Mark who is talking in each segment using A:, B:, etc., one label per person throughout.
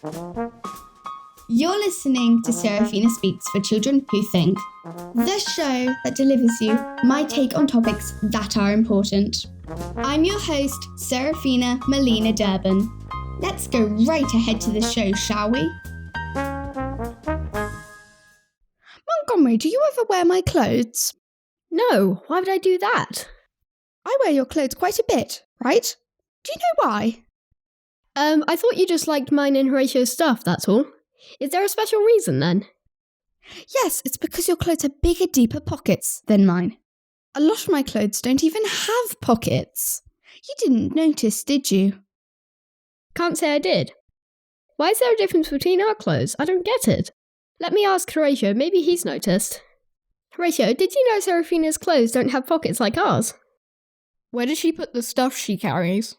A: You're listening to Seraphina Speaks for Children Who Think, the show that delivers you my take on topics that are important. I'm your host, Seraphina Malina-Derben. Let's go right ahead to the show, shall we? Montgomery, do you ever wear my clothes?
B: No, why would I do that?
A: I wear your clothes quite a bit, right? Do you know why?
B: I thought you just liked mine and Horatio's stuff, that's all. Is there a special reason then?
A: Yes, it's because your clothes have bigger, deeper pockets than mine. A lot of my clothes don't even have pockets. You didn't notice, did you?
B: Can't say I did. Why is there a difference between our clothes? I don't get it. Let me ask Horatio, maybe he's noticed. Horatio, did you know Seraphina's clothes don't have pockets like ours?
C: Where does she put the stuff she carries?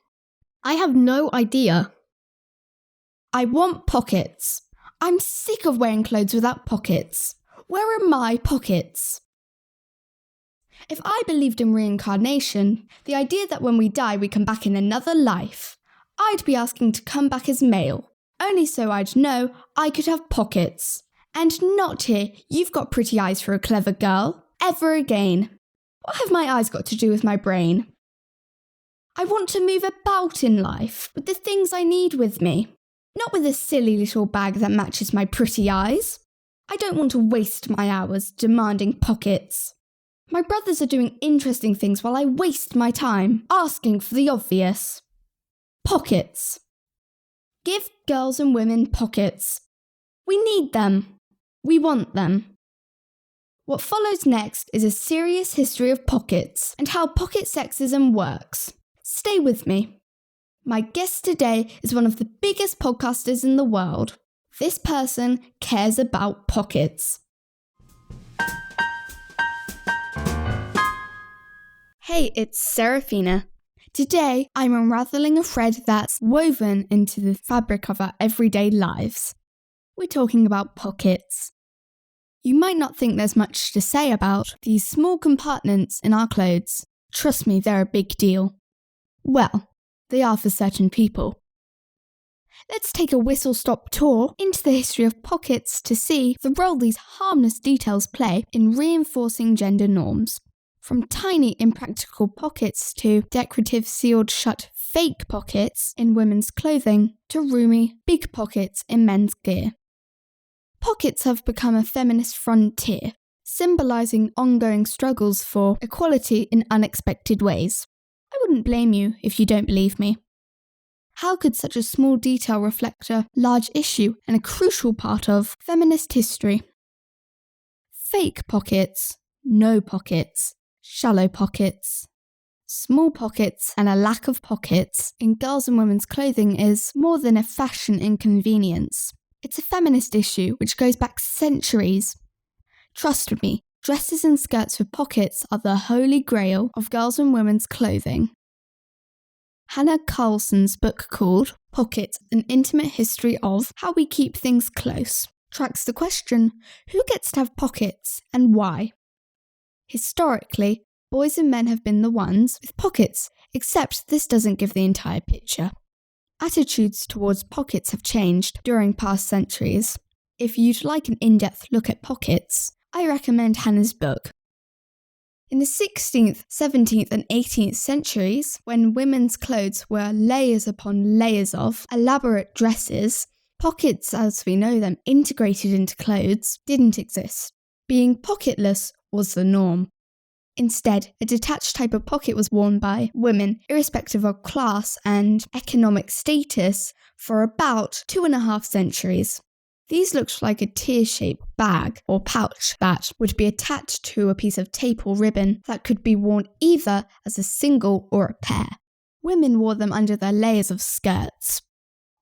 B: I have no idea.
A: I want pockets. I'm sick of wearing clothes without pockets. Where are my pockets? If I believed in reincarnation, the idea that when we die we come back in another life, I'd be asking to come back as male, only so I'd know I could have pockets. And not hear you've got pretty eyes for a clever girl, ever again. What have my eyes got to do with my brain? I want to move about in life with the things I need with me, not with a silly little bag that matches my pretty eyes. I don't want to waste my hours demanding pockets. My brothers are doing interesting things while I waste my time asking for the obvious. Pockets. Give girls and women pockets. We need them. We want them. What follows next is a serious history of pockets and how pocket sexism works. Stay with me. My guest today is one of the biggest podcasters in the world. This person cares about pockets. Hey, it's Seraphina. Today, I'm unraveling a thread that's woven into the fabric of our everyday lives. We're talking about pockets. You might not think there's much to say about these small compartments in our clothes. Trust me, they're a big deal. Well, they are for certain people. Let's take a whistle-stop tour into the history of pockets to see the role these harmless details play in reinforcing gender norms. From tiny impractical pockets to decorative sealed-shut fake pockets in women's clothing to roomy, big pockets in men's gear. Pockets have become a feminist frontier, symbolising ongoing struggles for equality in unexpected ways. I wouldn't blame you if you don't believe me. How could such a small detail reflect a large issue and a crucial part of feminist history? Fake pockets, no pockets, shallow pockets. Small pockets and a lack of pockets in girls' and women's clothing is more than a fashion inconvenience. It's a feminist issue which goes back centuries. Trust me, dresses and skirts with pockets are the holy grail of girls' and women's clothing. Hannah Carlson's book called Pockets, An Intimate History of How We Keep Things Close tracks the question, who gets to have pockets and why? Historically, boys and men have been the ones with pockets, except this doesn't give the entire picture. Attitudes towards pockets have changed during past centuries. If you'd like an in-depth look at pockets, I recommend Hannah's book. In the 16th, 17th and 18th centuries, when women's clothes were layers upon layers of elaborate dresses, pockets as we know them integrated into clothes didn't exist. Being pocketless was the norm. Instead, a detached type of pocket was worn by women, irrespective of class and economic status, for about 2.5 centuries. These looked like a tear-shaped bag or pouch that would be attached to a piece of tape or ribbon that could be worn either as a single or a pair. Women wore them under their layers of skirts.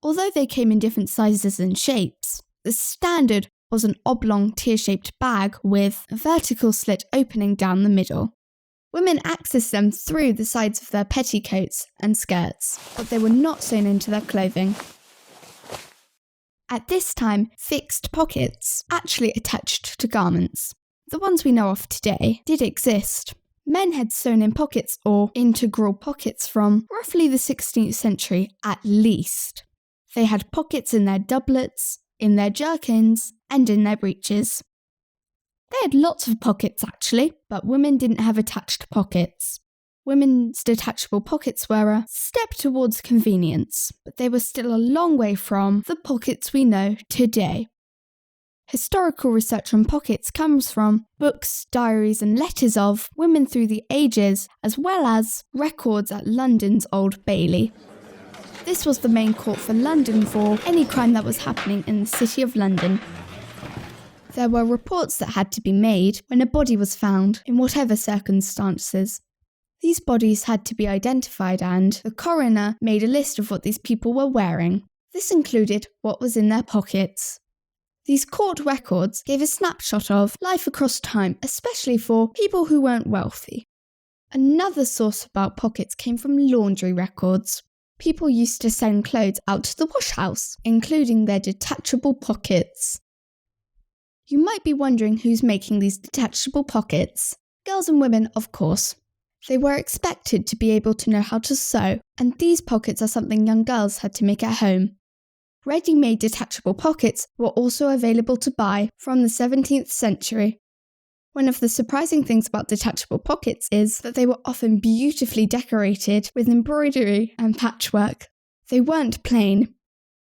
A: Although they came in different sizes and shapes, the standard was an oblong tear-shaped bag with a vertical slit opening down the middle. Women accessed them through the sides of their petticoats and skirts, but they were not sewn into their clothing. At this time, fixed pockets actually attached to garments. The ones we know of today did exist. Men had sewn in pockets or integral pockets from roughly the 16th century at least. They had pockets in their doublets, in their jerkins, and in their breeches. They had lots of pockets actually, but women didn't have attached pockets. Women's detachable pockets were a step towards convenience, but they were still a long way from the pockets we know today. Historical research on pockets comes from books, diaries, and letters of women through the ages, as well as records at London's Old Bailey. This was the main court for London for any crime that was happening in the City of London. There were reports that had to be made when a body was found, in whatever circumstances. These bodies had to be identified and the coroner made a list of what these people were wearing. This included what was in their pockets. These court records gave a snapshot of life across time, especially for people who weren't wealthy. Another source about pockets came from laundry records. People used to send clothes out to the wash house, including their detachable pockets. You might be wondering who's making these detachable pockets. Girls and women, of course. They were expected to be able to know how to sew, and these pockets are something young girls had to make at home. Ready-made detachable pockets were also available to buy from the 17th century. One of the surprising things about detachable pockets is that they were often beautifully decorated with embroidery and patchwork. They weren't plain.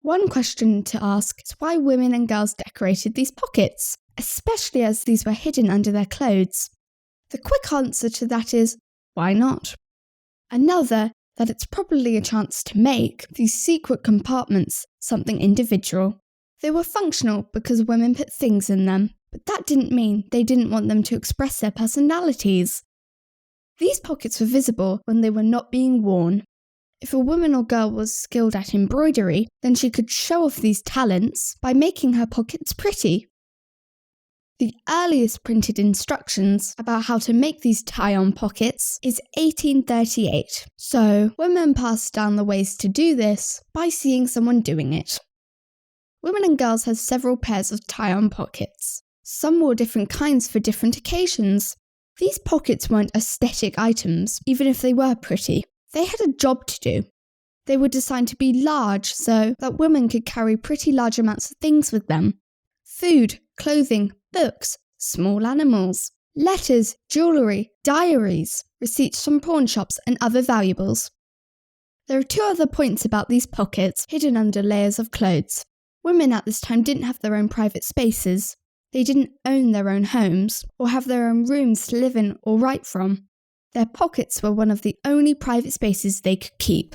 A: One question to ask is why women and girls decorated these pockets, especially as these were hidden under their clothes. The quick answer to that is, why not? Another, that it's probably a chance to make these secret compartments something individual. They were functional because women put things in them, but that didn't mean they didn't want them to express their personalities. These pockets were visible when they were not being worn. If a woman or girl was skilled at embroidery, then she could show off these talents by making her pockets pretty. The earliest printed instructions about how to make these tie-on pockets is 1838, so women passed down the ways to do this by seeing someone doing it. Women and girls had several pairs of tie-on pockets. Some wore different kinds for different occasions. These pockets weren't aesthetic items, even if they were pretty. They had a job to do. They were designed to be large so that women could carry pretty large amounts of things with them. Food, clothing, books, small animals, letters, jewellery, diaries, receipts from pawn shops and other valuables. There are two other points about these pockets hidden under layers of clothes. Women at this time didn't have their own private spaces. They didn't own their own homes or have their own rooms to live in or write from. Their pockets were one of the only private spaces they could keep.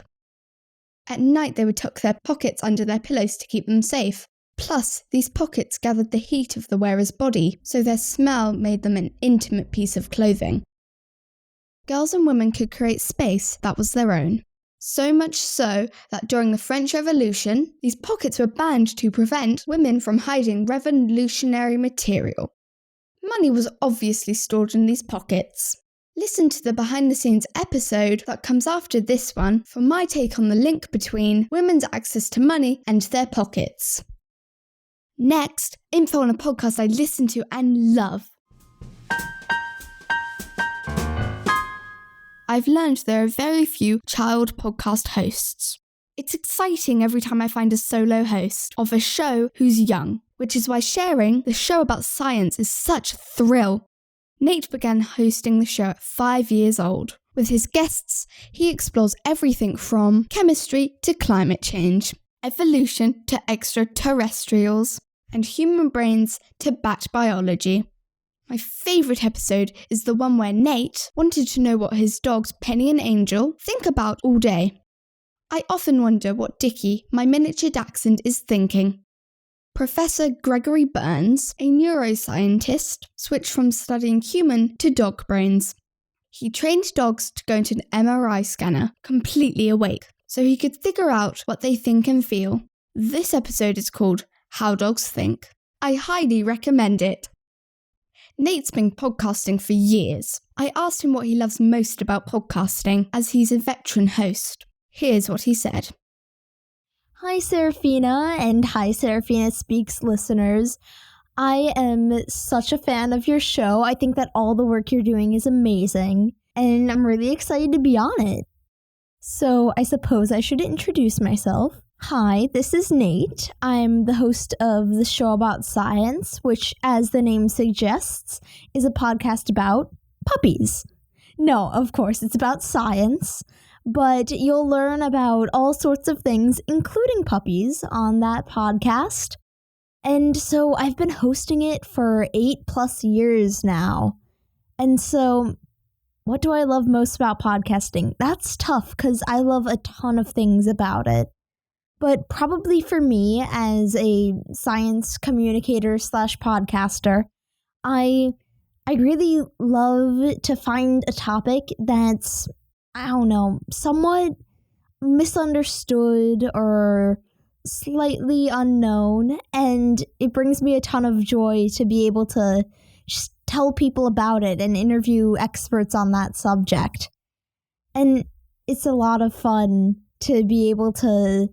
A: At night they would tuck their pockets under their pillows to keep them safe. Plus, these pockets gathered the heat of the wearer's body, so their smell made them an intimate piece of clothing. Girls and women could create space that was their own. So much so that during the French Revolution, these pockets were banned to prevent women from hiding revolutionary material. Money was obviously stored in these pockets. Listen to the Behind the Scenes episode that comes after this one for my take on the link between women's access to money and their pockets. Next, info on a podcast I listen to and love. I've learned there are very few child podcast hosts. It's exciting every time I find a solo host of a show who's young, which is why sharing the show about science is such a thrill. Nate began hosting the show at 5 years old. With his guests, he explores everything from chemistry to climate change, evolution to extraterrestrials, and human brains to bat biology. My favourite episode is the one where Nate wanted to know what his dogs Penny and Angel think about all day. I often wonder what Dickie, my miniature dachshund, is thinking. Professor Gregory Burns, a neuroscientist, switched from studying human to dog brains. He trained dogs to go into an MRI scanner, completely awake, so he could figure out what they think and feel. This episode is called How Dogs Think. I highly recommend it. Nate's been podcasting for years. I asked him what he loves most about podcasting, as he's a veteran host. Here's what he said.
D: Hi Seraphina, and hi Seraphina Speaks listeners. I am such a fan of your show. I think that all the work you're doing is amazing, and I'm really excited to be on it. So I suppose I should introduce myself. Hi, this is Nate. I'm the host of the show about science, which, as the name suggests, is a podcast about puppies. No, of course, it's about science, but you'll learn about all sorts of things, including puppies, on that podcast. And so I've been hosting it for 8+ years now. And so, what do I love most about podcasting? That's tough because I love a ton of things about it. But probably for me, as a science communicator / podcaster, I really love to find a topic that's, somewhat misunderstood or slightly unknown, and it brings me a ton of joy to be able to just tell people about it and interview experts on that subject. And it's a lot of fun to be able to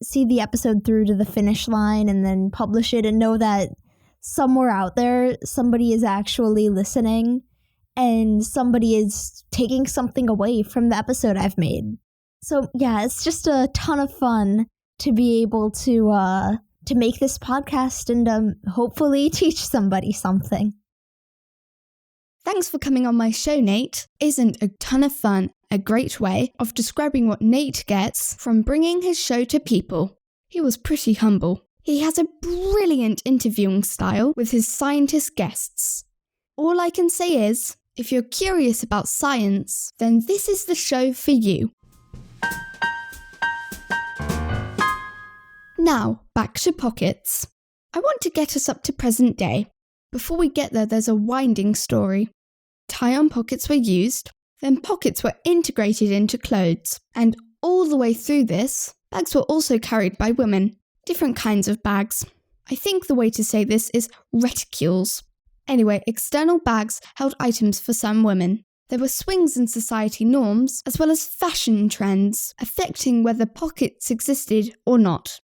D: see the episode through to the finish line and then publish it and know that somewhere out there somebody is actually listening and somebody is taking something away from the episode I've made. So yeah, it's just a ton of fun to be able to make this podcast and hopefully teach somebody something.
A: Thanks for coming on my show, Nate. Isn't a ton of fun a great way of describing what Nate gets from bringing his show to people? He was pretty humble. He has a brilliant interviewing style with his scientist guests. All I can say is, if you're curious about science, then this is the show for you. Now, back to pockets. I want to get us up to present day. Before we get there, there's a winding story. Tie-on pockets were used, then pockets were integrated into clothes, and all the way through this, bags were also carried by women. Different kinds of bags. I think the way to say this is reticules. Anyway, external bags held items for some women. There were swings in society norms, as well as fashion trends, affecting whether pockets existed or not.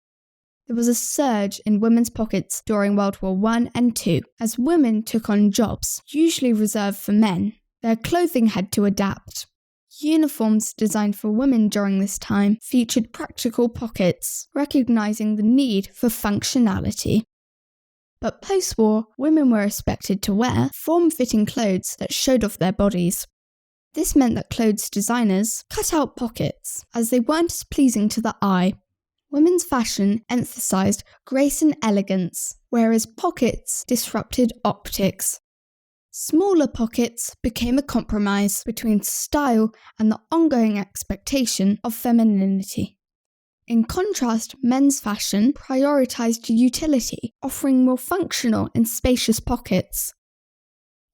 A: There was a surge in women's pockets during World War I and II, as women took on jobs, usually reserved for men. Their clothing had to adapt. Uniforms designed for women during this time featured practical pockets, recognizing the need for functionality. But post-war, women were expected to wear form-fitting clothes that showed off their bodies. This meant that clothes designers cut out pockets, as they weren't as pleasing to the eye. Women's fashion emphasized grace and elegance, whereas pockets disrupted optics. Smaller pockets became a compromise between style and the ongoing expectation of femininity. In contrast, men's fashion prioritized utility, offering more functional and spacious pockets.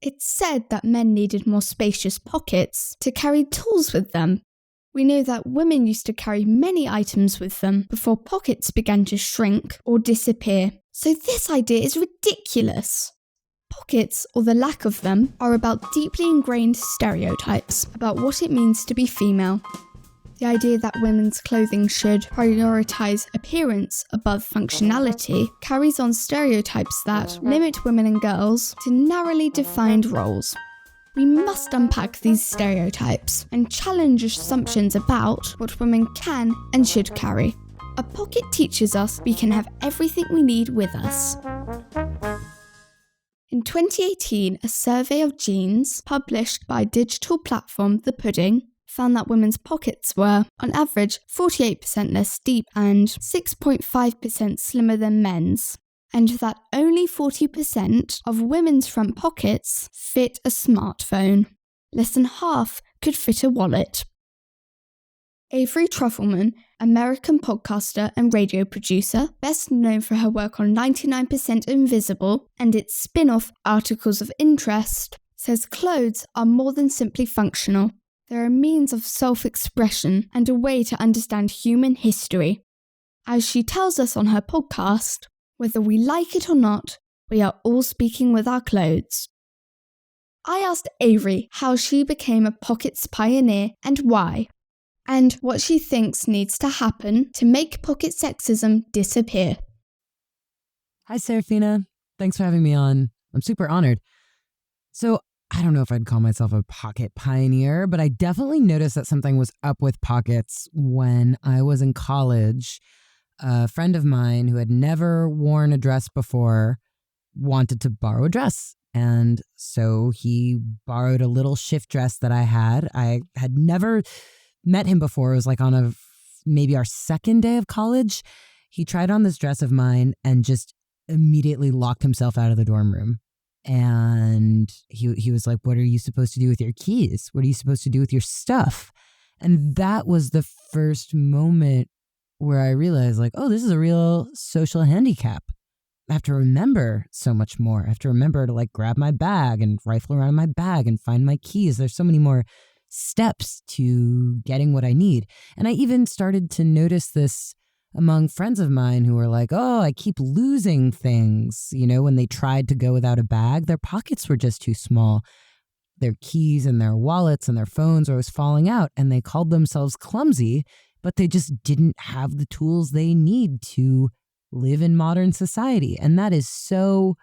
A: It's said that men needed more spacious pockets to carry tools with them. We know that women used to carry many items with them before pockets began to shrink or disappear. So this idea is ridiculous. Pockets, or the lack of them, are about deeply ingrained stereotypes about what it means to be female. The idea that women's clothing should prioritize appearance above functionality carries on stereotypes that limit women and girls to narrowly defined roles. We must unpack these stereotypes and challenge assumptions about what women can and should carry. A pocket teaches us we can have everything we need with us. In 2018, a survey of jeans published by digital platform The Pudding found that women's pockets were, on average, 48% less deep and 6.5% slimmer than men's, and that only 40% of women's front pockets fit a smartphone. Less than half could fit a wallet. Avery Trufelman, American podcaster and radio producer, best known for her work on 99% Invisible and its spin-off Articles of Interest, says clothes are more than simply functional. They're a means of self-expression and a way to understand human history. As she tells us on her podcast, whether we like it or not, we are all speaking with our clothes. I asked Avery how she became a pockets pioneer and why, and what she thinks needs to happen to make pocket sexism disappear.
E: Hi, Seraphina. Thanks for having me on. I'm super honored. So, I don't know if I'd call myself a pocket pioneer, but I definitely noticed that something was up with pockets when I was in college. a friend of mine who had never worn a dress before wanted to borrow a dress. And so he borrowed a little shift dress that I had. I had never met him before. It was like on maybe our second day of college. He tried on this dress of mine and just immediately locked himself out of the dorm room. And he was like, what are you supposed to do with your keys? What are you supposed to do with your stuff? And that was the first moment where I realized, like, oh, this is a real social handicap. I have to remember so much more. I have to remember to like grab my bag and rifle around my bag and find my keys. There's so many more steps to getting what I need. And I even started to notice this among friends of mine who were like, oh, I keep losing things. You know, when they tried to go without a bag, their pockets were just too small. Their keys and their wallets and their phones were always falling out, and they called themselves clumsy, but they just didn't have the tools they need to live in modern society. And that is so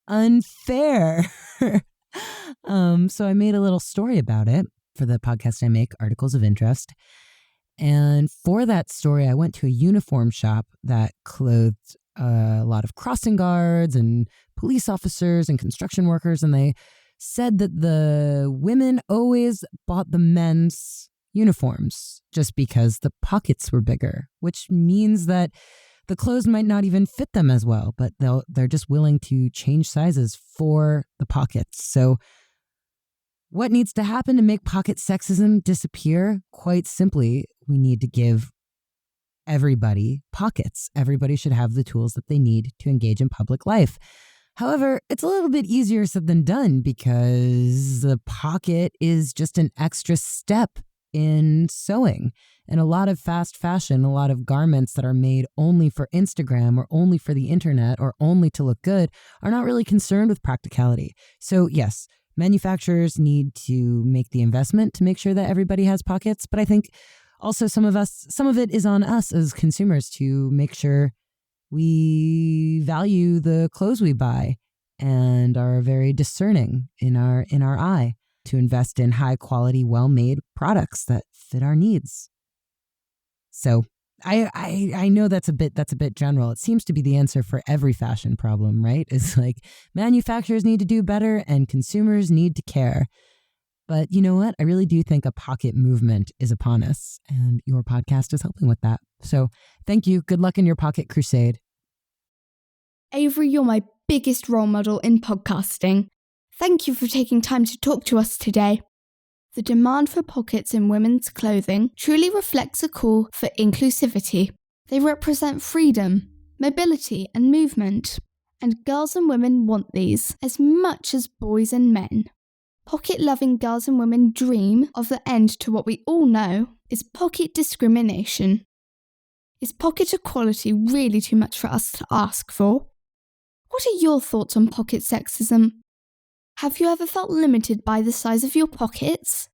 E: unfair. So I made a little story about it for the podcast I make, Articles of Interest. And for that story, I went to a uniform shop that clothed a lot of crossing guards and police officers and construction workers. And they said that the women always bought the men's uniforms just because the pockets were bigger, which means that the clothes might not even fit them as well, but they're just willing to change sizes for the pockets. So what needs to happen to make pocket sexism disappear? Quite simply, we need to give everybody pockets. Everybody should have the tools that they need to engage in public life. However, it's a little bit easier said than done because the pocket is just an extra step in sewing. And a lot of fast fashion, a lot of garments that are made only for Instagram or only for the internet or only to look good are not really concerned with practicality. So yes, manufacturers need to make the investment to make sure that everybody has pockets. But I think also some of it is on us as consumers to make sure we value the clothes we buy and are very discerning in our eye to invest in high quality, well-made products that fit our needs. So I know that's a bit general. It seems to be the answer for every fashion problem, right? It's like manufacturers need to do better and consumers need to care. But you know what? I really do think a pocket movement is upon us, and your podcast is helping with that. So thank you. Good luck in your pocket crusade.
A: Avery, you're my biggest role model in podcasting. Thank you for taking time to talk to us today. The demand for pockets in women's clothing truly reflects a call for inclusivity. They represent freedom, mobility, and movement. And girls and women want these as much as boys and men. Pocket-loving girls and women dream of the end to what we all know is pocket discrimination. Is pocket equality really too much for us to ask for? What are your thoughts on pocket sexism? Have you ever felt limited by the size of your pockets?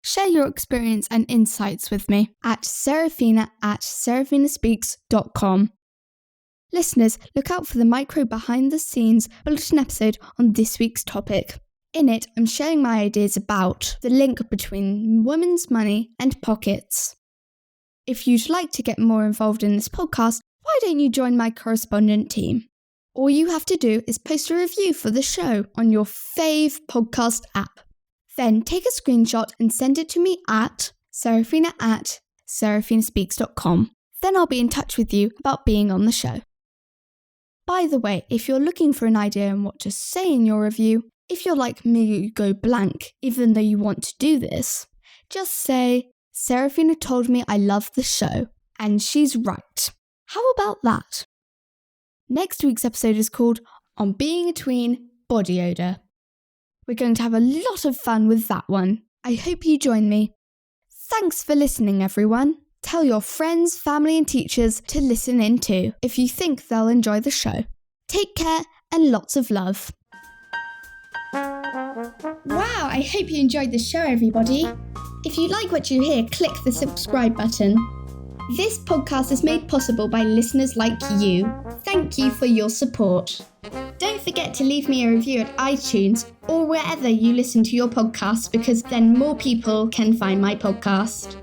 A: Share your experience and insights with me at Seraphina@seraphinaspeaks.com. Listeners, look out for the micro Behind the Scenes Bulletin episode on this week's topic. In it, I'm sharing my ideas about the link between women's money and pockets. If you'd like to get more involved in this podcast, why don't you join my correspondent team? All you have to do is post a review for the show on your fave podcast app. Then take a screenshot and send it to me at Seraphina@seraphinaspeaks.com. Then I'll be in touch with you about being on the show. By the way, if you're looking for an idea on what to say in your review, if you're like me, you go blank, even though you want to do this, just say, Seraphina told me I love the show, and she's right. How about that? Next week's episode is called On Being a Tween, Body Odour. We're going to have a lot of fun with that one. I hope you join me. Thanks for listening, everyone. Tell your friends, family, and teachers to listen in too, if you think they'll enjoy the show. Take care and lots of love. Wow, I hope you enjoyed the show, everybody. If you like what you hear, click the subscribe button. This podcast is made possible by listeners like you. Thank you for your support. Don't forget to leave me a review at iTunes or wherever you listen to your podcasts, because then more people can find my podcast.